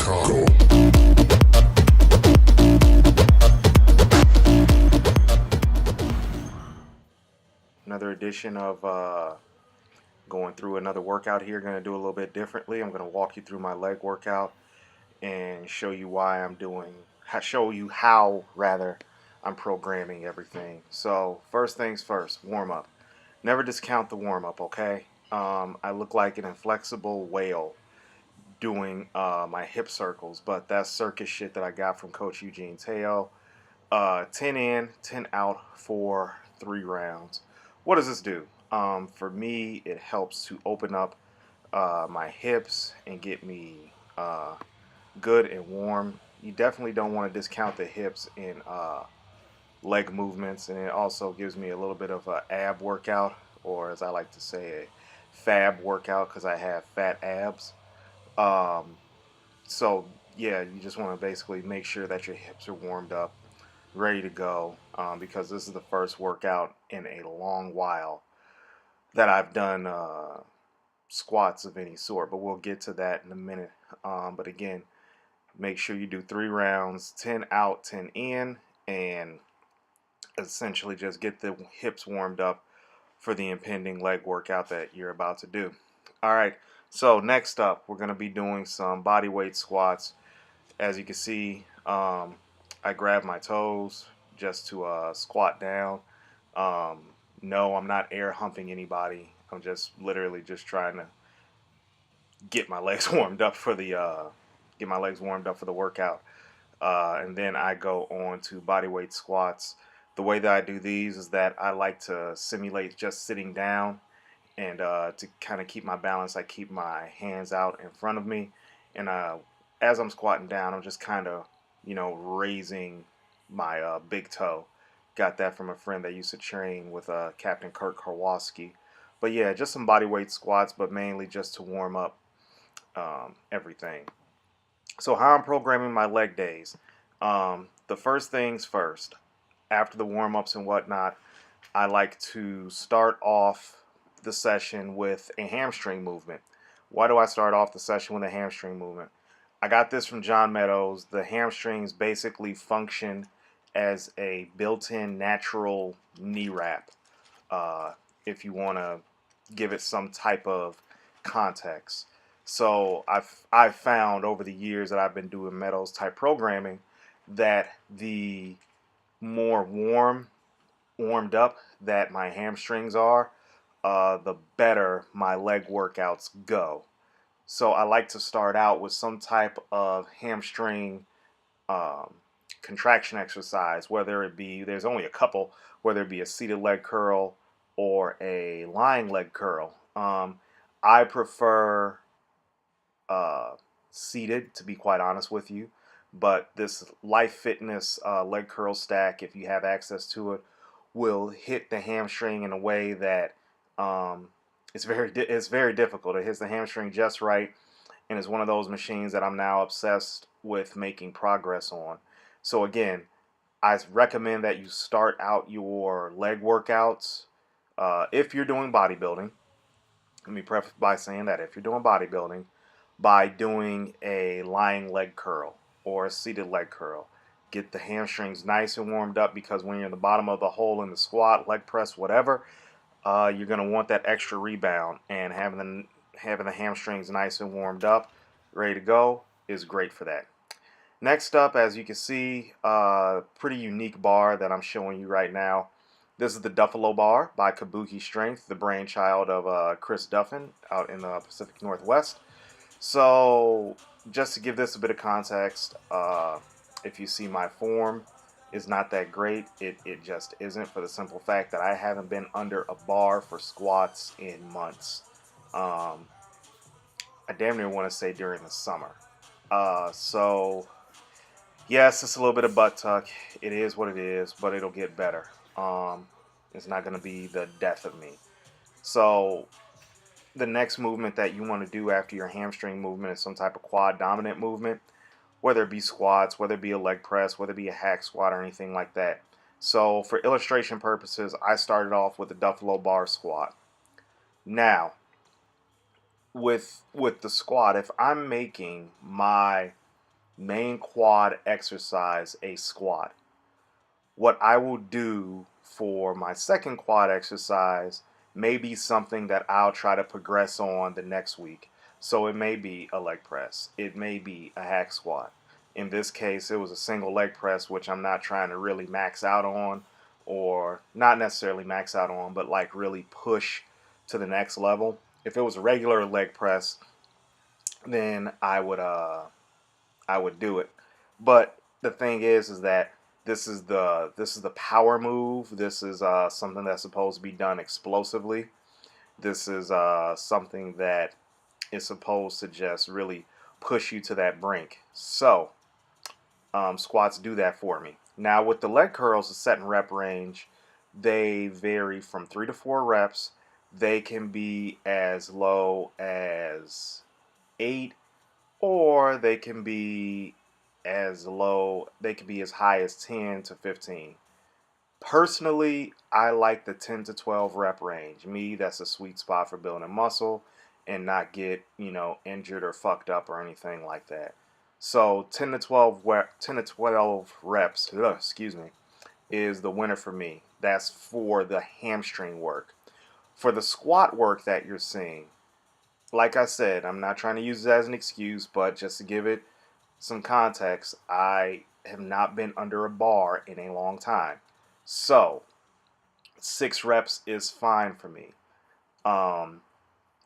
Chicago. Another edition of going through another workout here. Going to do a little bit differently. I'm going to walk you through my leg workout and show you why I'm doing, show you how rather I'm programming everything. So first things first, warm up. Never discount the warm up, okay? I look like an inflexible whale doing my hip circles, but that's circus shit that I got from Coach Eugene Teo. 10 in, 10 out for 3 rounds. What does this do? For me, it helps to open up my hips and get me good and warm. You definitely don't want to discount the hips in leg movements, and it also gives me a little bit of a ab workout, or as I like to say, a fab workout because I have fat abs. Um, so yeah, you just want to basically make sure that your hips are warmed up, ready to go, because this is the first workout in a long while that I've done squats of any sort. But we'll get to that in a minute. But again, make sure you do 3 rounds, 10 out, 10 in, and essentially just get the hips warmed up for the impending leg workout that you're about to do. All right, so next up, we're going to be doing some body weight squats. As you can see, I grab my toes just to squat down. Um, no, I'm not air humping anybody. I'm just literally just trying to get my legs warmed up for the workout. And then I go on to body weight squats. The way that I do these is that I like to simulate just sitting down, and to kind of keep my balance, I keep my hands out in front of me, and as I'm squatting down, I'm just kind of, raising my big toe. Got that from a friend that used to train with Captain Kirk Karwoski. But yeah, just some body weight squats, but mainly just to warm up everything. So how I'm programming my leg days. The first things first, after the warm ups and whatnot, I like to start off the session with a hamstring movement. Why do I start off the session with a hamstring movement? I got this from John Meadows. The hamstrings basically function as a built-in natural knee wrap. If you want to give it some type of context. So I've found over the years that I've been doing Meadows type programming that the more warmed up that my hamstrings are, the better my leg workouts go. So I like to start out with some type of hamstring um, contraction exercise, whether it be, there's only a couple, whether it be a seated leg curl or a lying leg curl. I prefer uh, seated, to be quite honest with you. But this Life Fitness leg curl stack, if you have access to it, will hit the hamstring in a way that um, it's very difficult. It hits the hamstring just right, and it's one of those machines that I'm now obsessed with making progress on. So again, I recommend that you start out your leg workouts if you're doing bodybuilding. Let me preface by saying that if you're doing bodybuilding, by doing a lying leg curl or a seated leg curl. Get the hamstrings nice and warmed up, because when you're in the bottom of the hole in the squat, leg press, whatever, you're going to want that extra rebound. And having the hamstrings nice and warmed up, ready to go, is great for that. Next up, as you can see, pretty unique bar that I'm showing you right now. This is the Duffalo bar by Kabuki Strength, the brainchild of Chris Duffin out in the Pacific Northwest. So, just to give this a bit of context, if you see my form is not that great, it just isn't, for the simple fact that I haven't been under a bar for squats in months. Um, I damn near want to say during the summer. So, yes, it's a little bit of butt tuck. It is what it is, but it'll get better. It's not going to be the death of me. So, the next movement that you want to do after your hamstring movement is some type of quad dominant movement, whether it be squats, whether it be a leg press, whether it be a hack squat or anything like that. So for illustration purposes, I started off with the Duffalo bar squat. Now, with the squat, if I'm making my main quad exercise, a squat. What I will do for my second quad exercise may be something that I'll try to progress on the next week. So it may be a leg press, it may be a hack squat. In this case, it was a single leg press, which I'm not trying to really max out on, or not necessarily max out on, but like really push to the next level. If it was a regular leg press, then I would do it. But the thing is that this is the power move. This is something that's supposed to be done explosively. This is something that is supposed to just really push you to that brink. So squats do that for me. Now with the leg curls, the set and rep range, they vary from 3 to 4 reps. They can be as low as 8, or they can be as high as 10 to 15. Personally, I like the 10 to 12 rep range. Me, that's a sweet spot for building muscle and not get, injured or fucked up or anything like that. So 10 to 12 reps, excuse me, is the winner for me. That's for the hamstring work. For the squat work that you're seeing, like I said, I'm not trying to use it as an excuse, but just to give it some context, I have not been under a bar in a long time. So, 6 reps is fine for me. Um,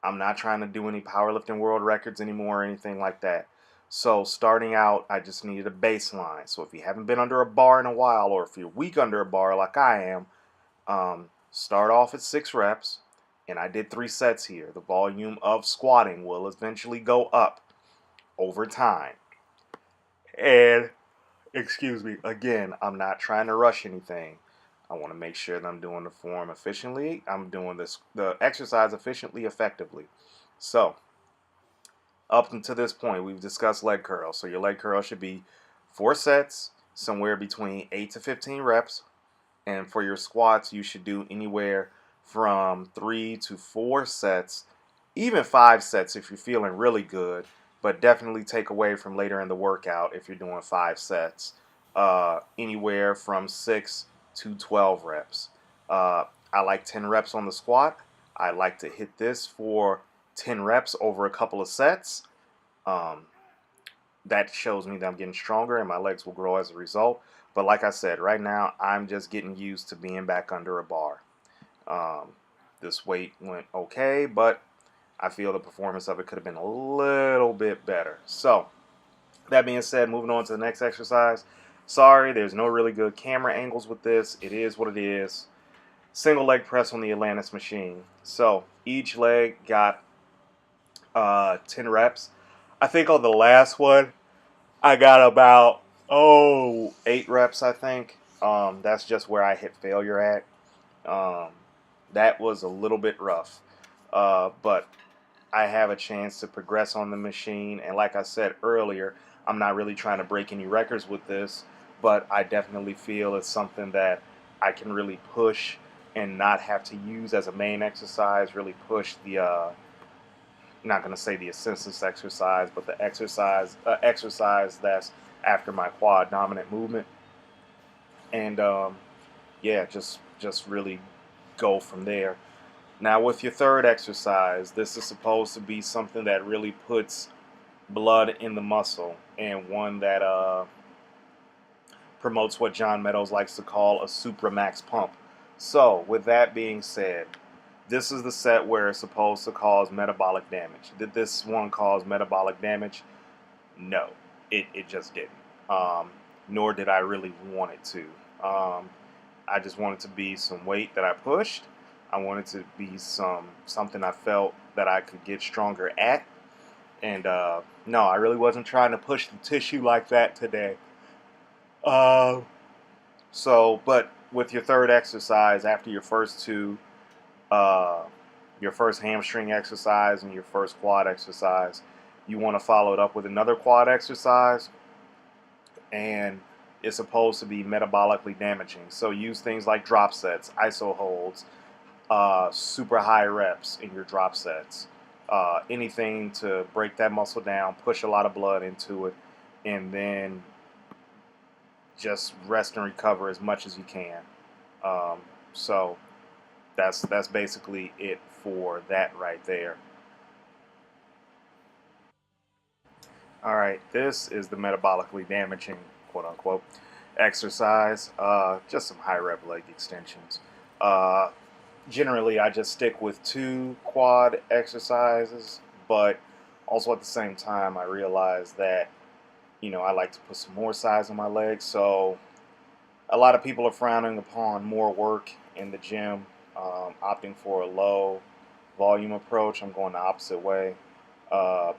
I'm not trying to do any powerlifting world records anymore or anything like that. So, starting out, I just needed a baseline. So, if you haven't been under a bar in a while, or if you're weak under a bar like I am, start off at 6 reps. And I did 3 sets here. The volume of squatting will eventually go up over time. And excuse me, again, I'm not trying to rush anything. I want to make sure that I'm doing the form efficiently. I'm doing the exercise efficiently, effectively. So, up until this point, we've discussed leg curls. So your leg curl should be 4 sets, somewhere between 8 to 15 reps. And for your squats, you should do anywhere from 3 to 4 sets, even 5 sets if you're feeling really good, but definitely take away from later in the workout if you're doing 5 sets. Anywhere from 6 to 12 reps. I like 10 reps on the squat. I like to hit this for 10 reps over a couple of sets. Um, that shows me that I'm getting stronger and my legs will grow as a result. But like I said, right now I'm just getting used to being back under a bar. Um, this weight went okay, but I feel the performance of it could have been a little bit better. So, that being said, moving on to the next exercise. Sorry, there's no really good camera angles with this. It is what it is. Single leg press on the Atlantis machine. So, each leg got 10 reps. I think on the last one, I got about 8 reps. I think that's just where I hit failure at. Um, that was a little bit rough, but I have a chance to progress on the machine. And like I said earlier, I'm not really trying to break any records with this, but I definitely feel it's something that I can really push and not have to use as a main exercise. Really push the not going to say the assistance exercise, but the exercise that's after my quad dominant movement, and yeah, just really go from there. Now with your third exercise, this is supposed to be something that really puts blood in the muscle, and one that promotes what John Meadows likes to call a supramax pump. So with that being said, this is the set where it's supposed to cause metabolic damage. Did this one cause metabolic damage? No, it just didn't. Um, Nor did I really want it to. I just wanted to be some weight that I pushed. I wanted to be something I felt that I could get stronger at. And no, I really wasn't trying to push the tissue like that today. Uh, but with your third exercise, after your first two, uh, your first hamstring exercise and your first quad exercise, you want to follow it up with another quad exercise, and it's supposed to be metabolically damaging. So use things like drop sets, iso holds, super high reps in your drop sets. Anything to break that muscle down, push a lot of blood into it, and then just rest and recover as much as you can. So that's basically it for that right there. All right, this is the metabolically damaging, quote unquote, exercise. Just some high rep leg extensions. Uh, Generally, I just stick with two quad exercises, but also at the same time, I realize that I like to put some more size on my legs. So a lot of people are frowning upon more work in the gym, opting for a low volume approach. I'm going the opposite way.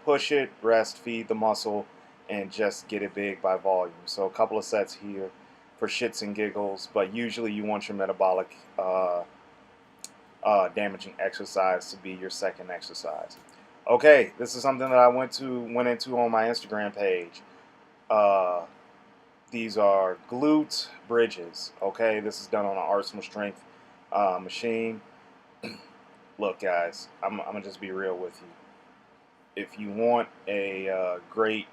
Push it, rest, feed the muscle, and just get it big by volume. So a couple of sets here for shits and giggles, but usually you want your metabolic damaging exercise to be your second exercise. Okay, this is something that I went into on my Instagram page. Uh, these are glute bridges. Okay, this is done on an Arsenal Strength machine. Look, guys, I'm gonna just be real with you. If you want a great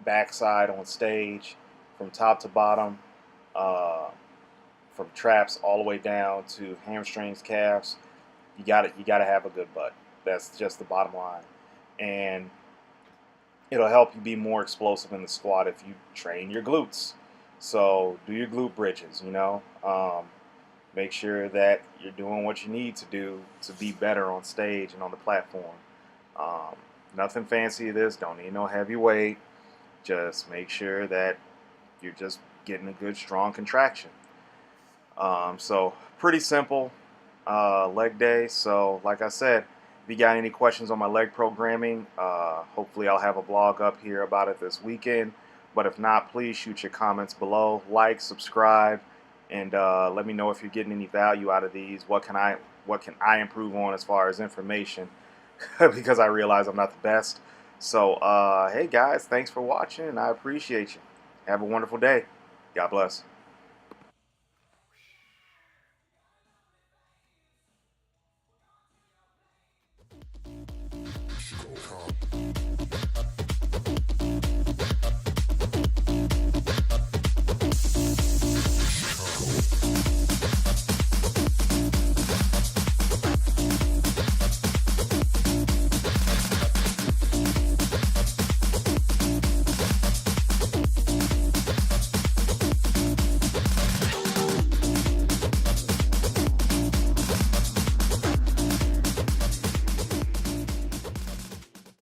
backside on stage, from top to bottom, uh, from traps all the way down to hamstrings, calves, you got to have a good butt. That's just the bottom line, and it'll help you be more explosive in the squat if you train your glutes. So do your glute bridges. Make sure that you're doing what you need to do to be better on stage and on the platform. Um, Nothing fancy. This don't need no heavy weight. Just make sure that you're just getting a good strong contraction. So pretty simple leg day. So like I said, if you got any questions on my leg programming, hopefully I'll have a blog up here about it this weekend. But if not, please shoot your comments below, like, subscribe, and let me know if you're getting any value out of these. What can I improve on as far as information? Because I realize I'm not the best. So hey guys, thanks for watching. I appreciate you. Have a wonderful day. God bless.